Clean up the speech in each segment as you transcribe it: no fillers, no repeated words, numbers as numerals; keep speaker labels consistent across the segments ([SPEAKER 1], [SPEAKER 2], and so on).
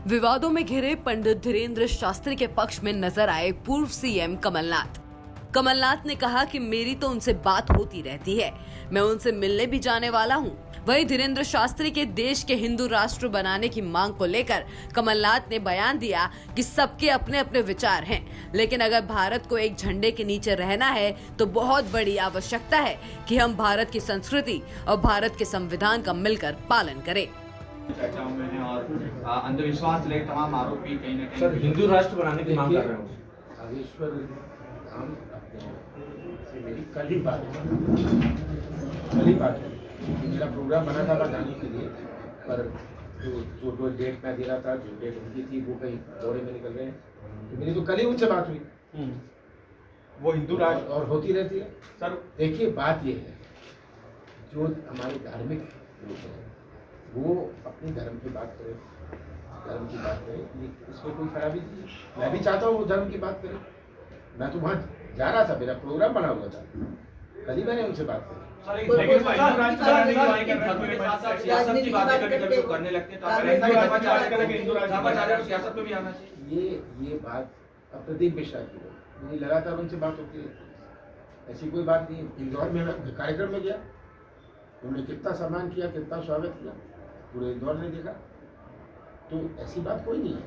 [SPEAKER 1] विवादों में घिरे पंडित धीरेन्द्र शास्त्री के पक्ष में नजर आए पूर्व सीएम कमलनाथ। कमलनाथ ने कहा कि मेरी तो उनसे बात होती रहती है, मैं उनसे मिलने भी जाने वाला हूं। वहीं धीरेन्द्र शास्त्री के देश के हिंदू राष्ट्र बनाने की मांग को लेकर कमलनाथ ने बयान दिया कि सबके अपने अपने विचार हैं, लेकिन अगर भारत को एक झंडे के नीचे रहना है तो बहुत बड़ी आवश्यकता है कि हम भारत की संस्कृति और भारत के संविधान का मिलकर पालन करें।
[SPEAKER 2] चर्चाओं में है और अंधविश्वास लेकर तमाम आरोप भी कहीं ना कहीं
[SPEAKER 3] सर हिंदू राष्ट्र बनाने की मांग कर रहे हो।
[SPEAKER 4] नागेश्वर धाम से मेरी कल ही बात हुई। मेरा प्रोग्राम बना था वहाँ जाने के लिए, पर जो डेट मैं दे रहा था, जो डेट उनकी थी, वो कहीं दौरे में निकल गए। तो मेरी तो कल ही उनसे बात हुई।
[SPEAKER 2] वो हिंदू राष्ट्र
[SPEAKER 4] और होती रहती है।
[SPEAKER 2] सर
[SPEAKER 4] देखिए, बात ये है, जो हमारे धार्मिक लोग हैं वो अपने धर्म की बात करें, धर्म की बात करें, इसमें कोई खराबी नहीं है। मैं भी चाहता हूँ वो धर्म की बात करें। मैं तो वहाँ जा रहा था, मेरा प्रोग्राम बना हुआ था, कल ही मैंने उनसे बात करी।
[SPEAKER 2] सियासत की बातें कभी करने लगते हैं तो सियासत में भी आना चाहिए।
[SPEAKER 4] ये बात प्रदीप मिश्रा की है, मेरी लगातार उनसे बात होती है, ऐसी कोई बात नहीं। इंदौर में मैं कार्यक्रम में गया, उन्होंने कितना सम्मान किया, कितना स्वागत किया, पूरे इंदौर ने देखा, तो ऐसी बात कोई नहीं है।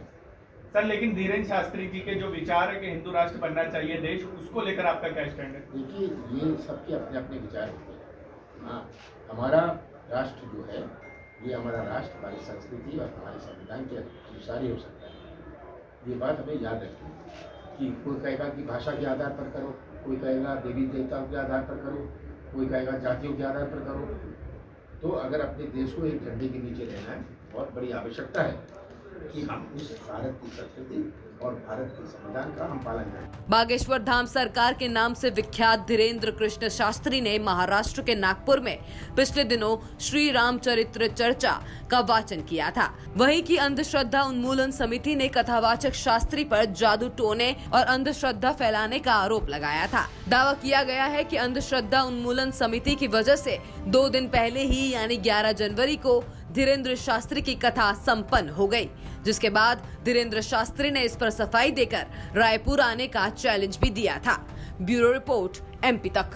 [SPEAKER 5] सर लेकिन धीरेन्द्र शास्त्री जी के जो विचार है कि हिंदू राष्ट्र बनना चाहिए देश, उसको लेकर आपका क्या स्टैंड है?
[SPEAKER 4] देखिए, ये सबके अपने अपने विचार होते हैं। हाँ, हमारा राष्ट्र जो है, ये हमारा राष्ट्र हमारी संस्कृति और हमारे संविधान के अनुसार ही हो सकता है। ये बात हमें याद रखनी है कि कोई कहेगा कि भाषा के आधार पर करो, कोई कहेगा देवी देवताओं के आधार पर करो, कोई कहेगा जातियों के आधार पर करो। तो अगर अपने देश को एक झंडे के नीचे रहना है, बहुत बड़ी आवश्यकता है कि हम उस भारत की संस्कृति और भारत के संविधान का हम पालन करें।
[SPEAKER 1] बागेश्वर धाम सरकार के नाम से विख्यात धीरेन्द्र कृष्ण शास्त्री ने महाराष्ट्र के नागपुर में पिछले दिनों श्री रामचरित्र चर्चा का वाचन किया था। वहीं की अंधश्रद्धा उन्मूलन समिति ने कथावाचक शास्त्री पर जादू टोने और अंधश्रद्धा फैलाने का आरोप लगाया था। दावा किया गया है कि अंधश्रद्धा उन्मूलन समिति की वजह से 2 दिन पहले ही यानी 11 जनवरी को धीरेन्द्र शास्त्री की कथा संपन्न हो गई, जिसके बाद धीरेन्द्र शास्त्री ने इस पर सफाई देकर रायपुर आने का चैलेंज भी दिया था। ब्यूरो रिपोर्ट MP तक।